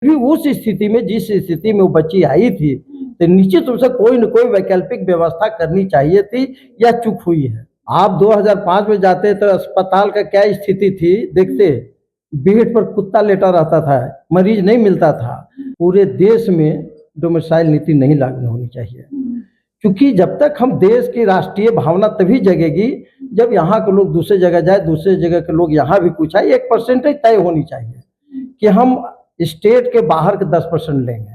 भी उस स्थिति में, जिस स्थिति में वो बच्ची आई थी, तो निश्चित रूप से कोई न कोई वैकल्पिक व्यवस्था करनी चाहिए थी या चूक हुई है। आप 2005 में जाते तो अस्पताल का क्या स्थिति थी देखते, बेड पर कुत्ता लेटा रहता था, मरीज नहीं मिलता था। पूरे देश में डोमिसाइल नीति नहीं लागू होनी चाहिए, क्योंकि जब तक हम देश की राष्ट्रीय भावना तभी जगेगी जब यहाँ के लोग दूसरे जगह जाए, दूसरे जगह के लोग यहाँ भी कुछ आए। एक परसेंटेज तय होनी चाहिए कि हम स्टेट के बाहर के 10% लेंगे,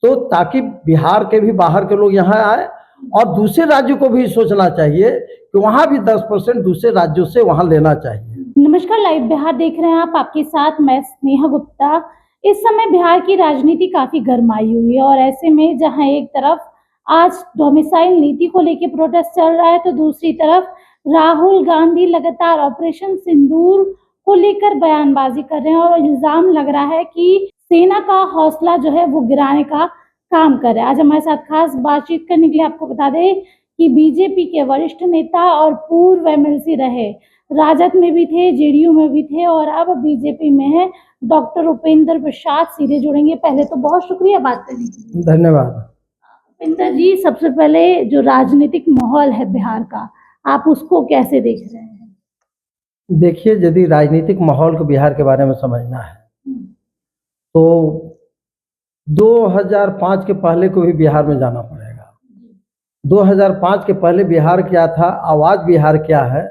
तो ताकि बिहार के भी बाहर के लोग यहाँ आए, और दूसरे राज्यों को भी सोचना चाहिए कि वहाँ भी 10% दूसरे राज्यों से वहाँ लेना चाहिए। नमस्कार, लाइव बिहार देख रहे हैं आप, आपके साथ मैं स्नेहा गुप्ता। इस समय बिहार की राजनीति काफी गरमाई हुई है, और ऐसे में जहां एक तरफ आज डोमिसाइल नीति को लेकर प्रोटेस्ट चल रहा है, तो दूसरी तरफ राहुल गांधी लगातार ऑपरेशन सिंदूर को लेकर बयानबाजी कर रहे हैं, और इल्जाम लग रहा है कि सेना का हौसला जो है वो गिराने का काम कर रहा है। आज हमारे साथ खास बातचीत करने के लिए आपको बता दें कि बीजेपी के वरिष्ठ नेता और पूर्व एमएलसी रहे, राजद में भी थे, जेडीयू में भी थे, और अब बीजेपी में है, डॉक्टर उपेंद्र प्रसाद सीधे जुड़ेंगे। पहले तो बहुत शुक्रिया बात करने के लिए। धन्यवाद। उपेंद्र जी, सबसे पहले जो राजनीतिक माहौल है बिहार का, आप उसको कैसे देख रहे हैं? देखिए, यदि राजनीतिक माहौल को बिहार के बारे में समझना है तो 2005 के पहले को भी बिहार में जाना पड़ेगा। 2005 के पहले बिहार क्या था, आवाज बिहार क्या है,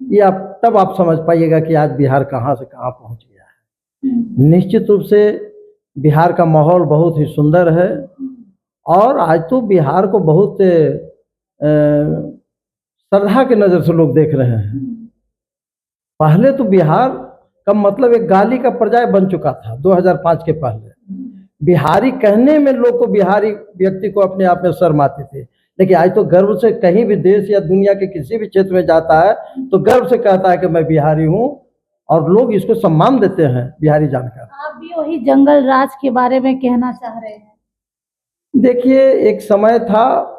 ये तब आप समझ पाइएगा कि आज बिहार कहाँ से कहाँ पहुँच गया है। निश्चित रूप से बिहार का माहौल बहुत ही सुंदर है, और आज तो बिहार को बहुत श्रद्धा की नज़र से लोग देख रहे हैं। पहले तो बिहार का मतलब एक गाली का पर्याय बन चुका था। 2005 के पहले बिहारी कहने में लोग को, बिहारी व्यक्ति को अपने आप में शर्म आती थी, लेकिन आज तो गर्व से कहीं भी देश या दुनिया के किसी भी क्षेत्र में जाता है तो गर्व से कहता है कि मैं बिहारी हूँ, और लोग इसको सम्मान देते हैं बिहारी जानकर। आप भी वही जंगल राज के बारे में कहना चाह रहे हैं? देखिए, एक समय था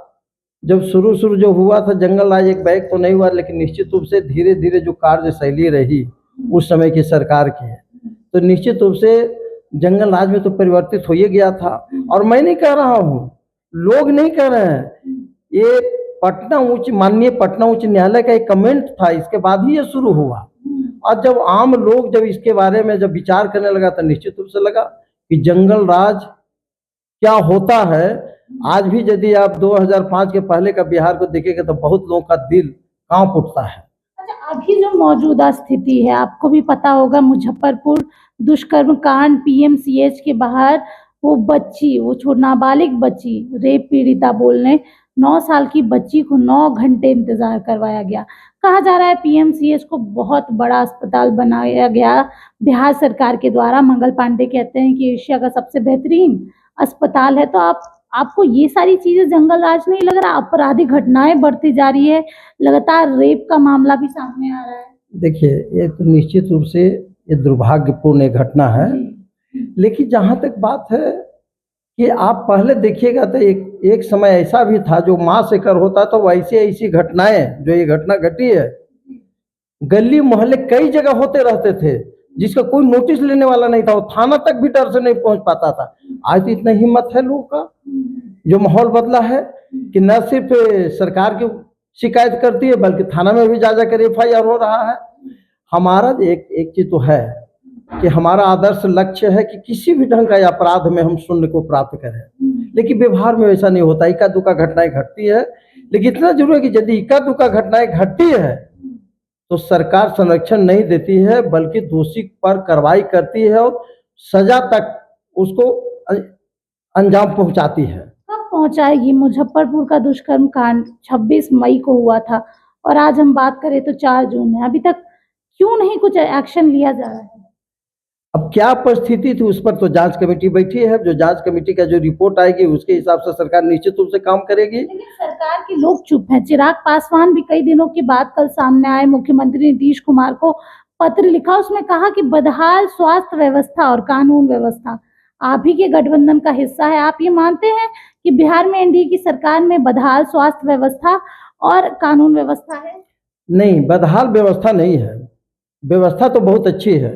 जब शुरू जो हुआ था जंगल राज, एक बैग तो नहीं हुआ, लेकिन निश्चित रूप से धीरे धीरे जो कार्य शैली रही उस समय की सरकार की, तो निश्चित रूप से जंगल राज में तो परिवर्तित हो ही गया था। और मैं नहीं कह रहा हूँ, लोग नहीं कह रहे हैं, ये माननीय पटना उच्च न्यायालय का एक कमेंट था, इसके बाद ही ये शुरू हुआ। और जब आम लोग जब इसके बारे में जब विचार करने लगा तो निश्चित रूप से लगा कि जंगल राज क्या होता है। आज भी यदि आप 2005 के पहले का बिहार को देखेंगे तो बहुत लोगों का दिल कांप उठता है। अच्छा, अभी जो मौजूदा स्थिति है, आपको भी पता होगा, मुजफ्फरपुर दुष्कर्म कांड, पीएमसीएच के बाहर वो बच्ची, वो नाबालिग बच्ची, रेप पीड़िता बोलने 9 साल की बच्ची को 9 घंटे इंतजार करवाया गया। कहा जा रहा है पीएमसीएच को बहुत बड़ा अस्पताल बनाया गया बिहार सरकार के द्वारा। मंगल पांडे कहते हैं कि एशिया का सबसे बेहतरीन अस्पताल है। तो आपको ये सारी चीजें जंगल राज नहीं लग रहा? आपराधिक घटनाएं बढ़ती जा रही है, लगातार रेप का मामला भी सामने आ रहा है। देखिए, ये तो निश्चित रूप से ये दुर्भाग्यपूर्ण एक घटना है, लेकिन जहाँ तक बात है कि आप पहले देखिएगा तो एक समय ऐसा भी था जो माँ से कर होता, तो वैसे ऐसी घटनाएं जो ये घटना घटी है गली मोहल्ले कई जगह होते रहते थे, जिसका कोई नोटिस लेने वाला नहीं था, वो थाना तक भी डर से नहीं पहुंच पाता था। आज तो इतना हिम्मत है लोगों का, जो माहौल बदला है कि न सिर्फ सरकार की शिकायत करती है बल्कि थाना में भी जा जाकर FIR हो रहा है। हमारा एक चीज तो है कि हमारा आदर्श लक्ष्य है कि किसी भी ढंग का अपराध में हम शून्य को प्राप्त करें, लेकिन व्यवहार में वैसा नहीं होता। इक्का दुक्का घटनाएं घटती है, लेकिन इतना जरूर है कि यदि इक्का दुक्का घटनाएं घटती है तो सरकार संरक्षण नहीं देती है, बल्कि दोषी पर कार्रवाई करती है और सजा तक उसको अंजाम पहुंचाती है। कब पहुंचाएगी? मुजफ्फरपुर का दुष्कर्म कांड 26 मई को हुआ था, और आज हम बात करें तो 4 जून है। अभी तक क्यों नहीं कुछ एक्शन लिया जा रहा है? अब क्या परिस्थिति थी उस पर तो जांच कमेटी बैठी है, जो जांच कमेटी का जो रिपोर्ट आएगी उसके हिसाब से सरकार निश्चित रूप से काम करेगी। लेकिन सरकार के लोग चुप हैं। चिराग पासवान भी कई दिनों के बाद कल सामने आए, मुख्यमंत्री नीतीश कुमार को पत्र लिखा, उसमें कहा कि बदहाल स्वास्थ्य व्यवस्था और कानून व्यवस्था आप ही के गठबंधन का हिस्सा है। आप ये मानते हैं कि बिहार में एनडीए की सरकार में बदहाल स्वास्थ्य व्यवस्था और कानून व्यवस्था है? नहीं, बदहाल व्यवस्था नहीं है, व्यवस्था तो बहुत अच्छी है।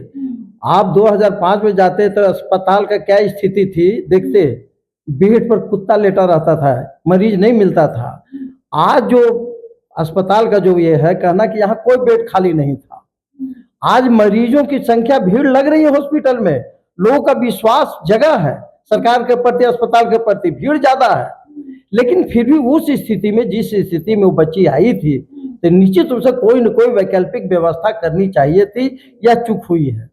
आप 2005 में जाते तो अस्पताल का क्या स्थिति थी देखते, बेड पर कुत्ता लेटा रहता था, मरीज नहीं मिलता था। आज जो अस्पताल का जो ये है कहना कि यहाँ कोई बेड खाली नहीं था। आज मरीजों की संख्या, भीड़ लग रही है हॉस्पिटल में, लोगों का विश्वास जगह है सरकार के प्रति, अस्पताल के प्रति भीड़ ज्यादा है। लेकिन फिर भी उस स्थिति में, जिस स्थिति में वो बच्ची आई थी, तो निश्चित रूप से कोई न कोई वैकल्पिक व्यवस्था करनी चाहिए थी, या चूक हुई है।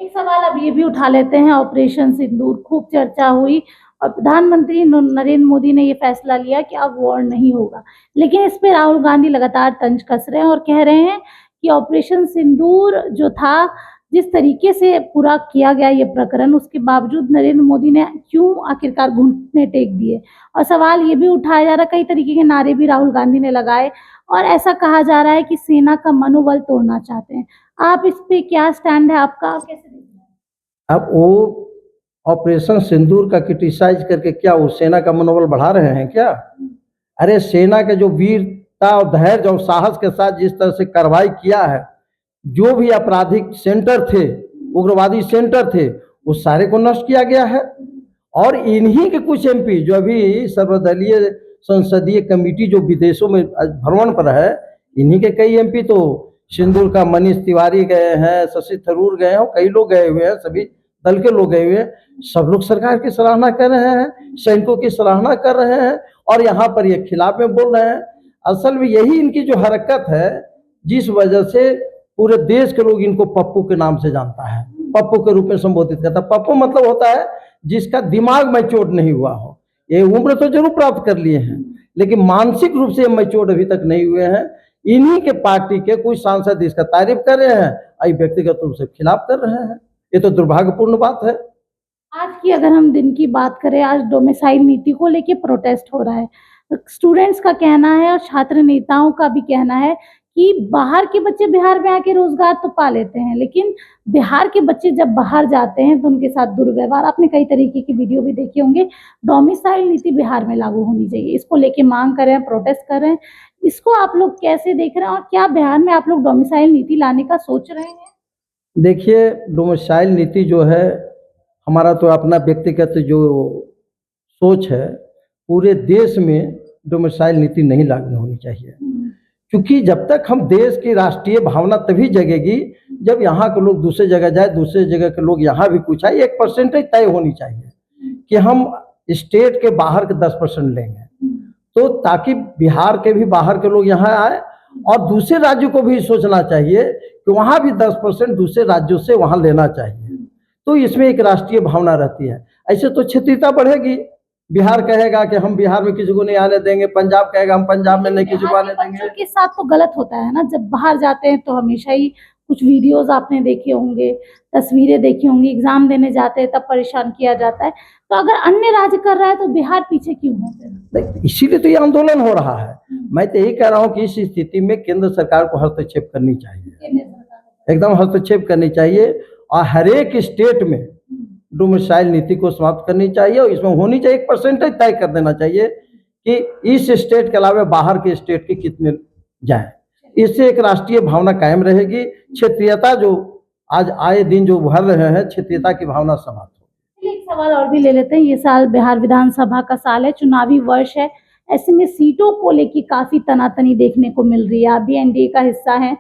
एक सवाल अब ये भी उठा लेते हैं, ऑपरेशन सिंदूर खूब चर्चा हुई और प्रधानमंत्री नरेंद्र मोदी ने ये फैसला लिया कि अब वॉर नहीं होगा, लेकिन इस पे राहुल गांधी लगातार तंज कस रहे हैं और कह रहे हैं कि ऑपरेशन सिंदूर जो था, जिस तरीके से पूरा किया गया ये प्रकरण, उसके बावजूद नरेंद्र मोदी ने क्यों आखिरकार घुटने टेक दिए। और सवाल ये भी उठाया जा रहा है, कई तरीके के नारे भी राहुल गांधी ने लगाए और ऐसा कहा जा रहा है कि सेना का मनोबल तोड़ना चाहते हैं। आप इस पे क्या स्टैंड है आपका, आप कैसे देखते हैं? अब वो ऑपरेशन सिंदूर का क्रिटिसाइज करके क्या वो सेना का मनोबल बढ़ा रहे हैं क्या? अरे सेना के जो वीरता और धैर्य और साहस के साथ जिस तरह से कार्रवाई किया है, जो भी आपराधिक सेंटर थे, उग्रवादी सेंटर थे, वो सारे को नष्ट किया गया है। और इन्हीं के कुछ एमपी जो अभी सर्वदलीय संसदीय कमेटी जो विदेशों में भ्रमण पर है, इन्हीं के कई एमपी तो सिंदूर का, मनीष तिवारी गए हैं, शशि थरूर गए हैं, और कई लोग गए हुए हैं, सभी दल के लोग गए हुए हैं। सब लोग सरकार की सराहना कर रहे हैं, सैनिकों की सराहना कर रहे हैं, और यहाँ पर ये खिलाफ में बोल रहे हैं। असल में यही इनकी जो हरकत है, जिस वजह से पूरे देश के लोग इनको पप्पू के नाम से जानता है, पप्पू के रूप में संबोधित करता है। पप्पू मतलब होता है जिसका दिमाग मैच्योर नहीं हुआ हो। ये उम्र तो जरूर प्राप्त कर लिए हैं, लेकिन मानसिक रूप से मैच्योर अभी तक नहीं हुए हैं। इन्हीं के पार्टी के कुछ सांसद इसका तारीफ कर रहे हैं, और व्यक्तिगत रूप से खिलाफ कर रहे हैं। ये तो दुर्भाग्यपूर्ण बात है। आज की अगर हम दिन की बात करें, आज डोमिसाइल नीति को लेके प्रोटेस्ट हो रहा है। स्टूडेंट्स का कहना है और छात्र नेताओं का भी कहना है कि बाहर के बच्चे बिहार में आके रोजगार तो पा लेते हैं, लेकिन बिहार के बच्चे जब बाहर जाते हैं तो उनके साथ दुर्व्यवहार, आपने कई तरीके की वीडियो भी देखे होंगे। डोमिसाइल नीति बिहार में लागू होनी चाहिए, इसको लेके मांग कर रहे हैं, प्रोटेस्ट कर रहे हैं। इसको आप लोग कैसे देख रहे हैं और क्या बिहार में आप लोग डोमिसाइल नीति लाने का सोच रहे हैं? देखिए, डोमिसाइल नीति जो है, हमारा तो अपना व्यक्तिगत जो सोच है, पूरे देश में डोमिसाइल नीति नहीं लागू होनी चाहिए। क्योंकि जब तक हम देश की राष्ट्रीय भावना तभी जगेगी जब यहाँ के लोग दूसरे जगह जाए, दूसरे जगह के लोग यहाँ भी कुछ आए। एक परसेंटेज तय होनी चाहिए कि हम स्टेट के बाहर के 10% लेंगे, तो ताकि बिहार के भी बाहर के लोग यहाँ आए, और दूसरे राज्यों को भी सोचना चाहिए कि वहाँ भी 10% दूसरे राज्यों से वहाँ लेना चाहिए। तो इसमें एक राष्ट्रीय भावना रहती है। ऐसे तो क्षेत्रीयता बढ़ेगी। बिहार कहेगा कि हम बिहार में किसी को नहीं आने देंगे, पंजाब कहेगा हम पंजाब में नहीं किसी को आने देंगे। बच्चों के साथ तो गलत होता है ना, जब बाहर जाते हैं तो हमेशा ही कुछ वीडियोस आपने देखे होंगे, तस्वीरें देखी होंगी, एग्जाम देने जाते हैं तब परेशान किया जाता है। तो अगर अन्य राज्य कर रहा है तो बिहार पीछे क्यों है? इसीलिए तो ये आंदोलन हो रहा है। मैं तो यही कह रहा हूँ कि इस स्थिति में केंद्र सरकार को हस्तक्षेप करनी चाहिए, एकदम हस्तक्षेप करनी चाहिए, और हर एक स्टेट में डोमिसाइल नीति को समाप्त करनी चाहिए। और इसमें होनी चाहिए, एक परसेंटेज तय कर देना चाहिए कि इस स्टेट के अलावा बाहर के स्टेट के कितने जाएं। इससे एक राष्ट्रीय भावना कायम रहेगी। क्षेत्रीयता जो आज आए दिन जो उभर रहे हैं, क्षेत्रीयता की भावना समाप्त हो। एक सवाल और भी ले लेते हैं। ये साल बिहार विधानसभा का साल है, चुनावी वर्ष है, ऐसे में सीटों को लेकर काफी तनातनी देखने को मिल रही है। आप भी एनडीए का हिस्सा हैं,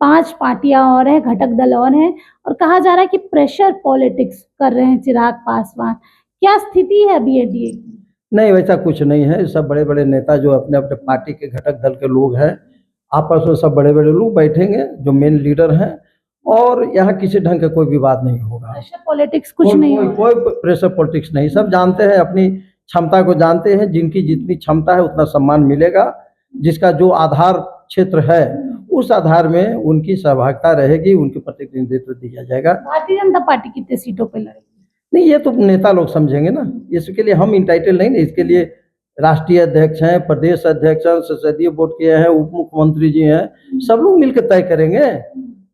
5 पार्टियां और हैं, घटक दल और हैं, और कहा जा रहा है कि प्रेशर पॉलिटिक्स कर रहे हैं चिराग पासवान। क्या स्थिति है अभी एनडीए की? नहीं, वैसा कुछ नहीं है। सब बड़े बड़े नेता जो अपने अपने पार्टी के घटक दल के लोग हैं, आपस में सब बड़े बड़े लोग बैठेंगे जो मेन लीडर हैं, और यहाँ किसी ढंग का कोई विवाद नहीं होगा। प्रेशर पॉलिटिक्स कुछ नहीं होगा। कोई प्रेशर पॉलिटिक्स नहीं। सब जानते हैं, अपनी क्षमता को जानते हैं। जिनकी जितनी क्षमता है उतना सम्मान मिलेगा। जिसका जो आधार क्षेत्र है उस आधार में उनकी सहभागिता रहेगी, उनके प्रतिनिधित्व दिया जाएगा। भारतीय जनता पार्टी कितने सीटों पे लड़ेगी? नहीं, ये तो नेता लोग समझेंगे ना, इसके लिए हम इंटाइटल नहीं। इसके लिए राष्ट्रीय अध्यक्ष हैं, प्रदेश अध्यक्ष हैं, संसदीय बोर्ड के हैं, उप मुख्यमंत्री जी हैं, सब लोग मिलकर तय करेंगे।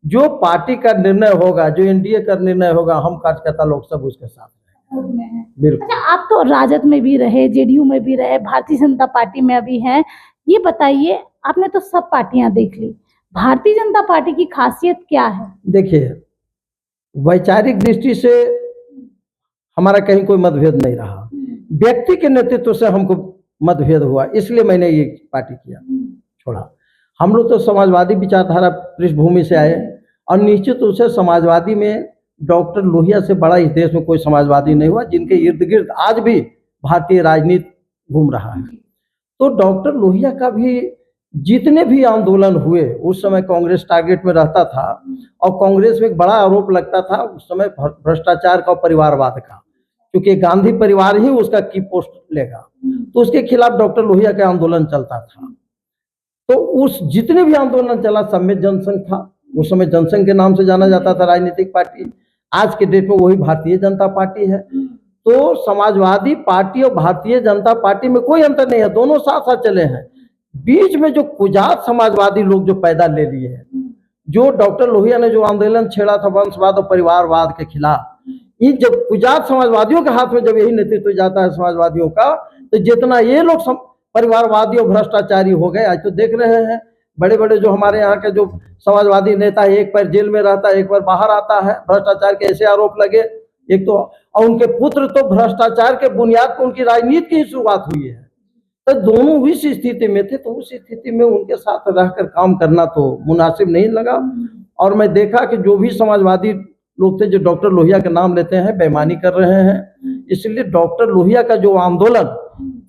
जो पार्टी का निर्णय होगा, जो एनडीए का निर्णय होगा, हम कार्यकर्ता लोग सब उसके साथ हैं। बिल्कुल। अच्छा, आप तो राजद में भी रहे, जेडीयू में भी रहे, भारतीय जनता पार्टी में अभी हैं, ये बताइए, आपने तो सब पार्टियां देख ली, भारतीय जनता पार्टी की खासियत क्या है? देखिए, वैचारिक दृष्टि से हमारा कहीं कोई मतभेद नहीं रहा, व्यक्ति के नेतृत्व से हमको मतभेद हुआ, इसलिए मैंने ये पार्टी किया छोड़ा। हम लोग तो समाजवादी विचारधारा पृष्ठभूमि से आए और निश्चित रूप से समाजवादी में डॉक्टर लोहिया से बड़ा इस देश में कोई समाजवादी नहीं हुआ जिनके इर्द गिर्द आज भी भारतीय राजनीति घूम रहा है। तो डॉक्टर लोहिया का भी जितने भी आंदोलन हुए उस समय कांग्रेस टारगेट में रहता था और कांग्रेस में एक बड़ा आरोप लगता था उस समय भ्रष्टाचार का, परिवारवाद का, क्योंकि गांधी परिवार ही उसका की पोस्ट लेगा, तो उसके खिलाफ डॉक्टर लोहिया का आंदोलन चलता था। तो उस जितने भी आंदोलन चला सब में जनसंघ था, उस समय जनसंघ के नाम से जाना जाता था राजनीतिक पार्टी, आज के डेट में वही भारतीय जनता पार्टी है। तो समाजवादी पार्टी और भारतीय जनता पार्टी में कोई अंतर नहीं है, दोनों साथ साथ चले हैं। बीच में जो कुजात समाजवादी लोग जो पैदा ले लिए हैं, जो डॉक्टर लोहिया ने जो आंदोलन छेड़ा था वंशवाद और परिवारवाद के खिलाफ, इन जब कुजात समाजवादियों के हाथ में जब यही नेतृत्व जाता है समाजवादियों का, तो जितना ये लोग परिवारवादी और भ्रष्टाचारी हो गए। आज तो देख रहे हैं बड़े बड़े जो हमारे यहाँ के जो समाजवादी नेता है, एक बार जेल में रहता है, एक बार बाहर आता है, भ्रष्टाचार के ऐसे आरोप लगे। एक तो और उनके पुत्र तो भ्रष्टाचार के बुनियाद पर उनकी राजनीति की शुरुआत हुई है। तो दोनों इस स्थिति में थे, तो उस स्थिति में उनके साथ रहकर काम करना तो मुनासिब नहीं लगा। और मैं देखा कि जो भी समाजवादी लोग थे जो डॉक्टर लोहिया का नाम लेते हैं बेईमानी कर रहे हैं। इसलिए डॉक्टर लोहिया का जो आंदोलन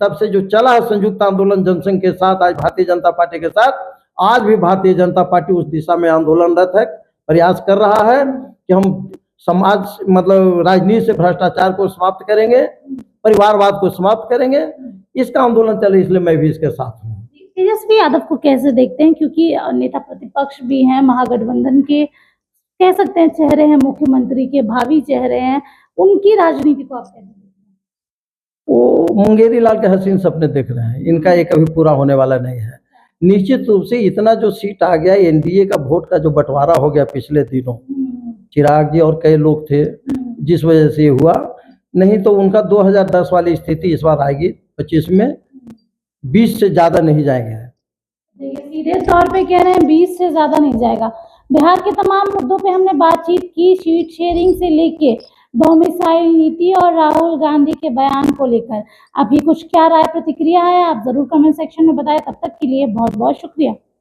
तब से जो चला है, संयुक्त आंदोलन जनसंघ के साथ, आज भारतीय जनता पार्टी के साथ, आज भी भारतीय जनता पार्टी उस दिशा में आंदोलनरत है, प्रयास कर रहा है कि हम समाज मतलब राजनीति से भ्रष्टाचार को समाप्त करेंगे, परिवारवाद को समाप्त करेंगे। इसका आंदोलन चले, इसलिए मैं भी इसके साथ हूँ। तेजस्वी यादव को कैसे देखते हैं, क्योंकि नेता प्रतिपक्ष भी हैं, महागठबंधन के कह सकते हैं चेहरे हैं, मुख्यमंत्री के भावी चेहरे हैं, उनकी राजनीति को आप कैसे देखते हैं? वो मुंगेरी लाल के हसीन सपने देख रहे हैं, इनका ये कभी पूरा होने वाला नहीं है। निश्चित रूप से इतना जो सीट आ गया, एनडीए का वोट का जो बंटवारा हो गया पिछले दिनों, चिराग जी और कई लोग थे, जिस वजह से हुआ, नहीं तो उनका 2010 वाली स्थिति इस बार आएगी 25 में, 20 से ज्यादा नहीं जाएंगे। देखिए सीधे तौर पे कह रहे हैं 20 से ज्यादा नहीं जाएगा। बिहार के तमाम मुद्दों पे हमने बातचीत की, सीट शेयरिंग से लेके डोमिसाइल नीति और राहुल गांधी के बयान को लेकर। अभी कुछ क्या राय प्रतिक्रिया है आप जरूर कमेंट सेक्शन में बताएं। तब तक के लिए बहुत बहुत शुक्रिया।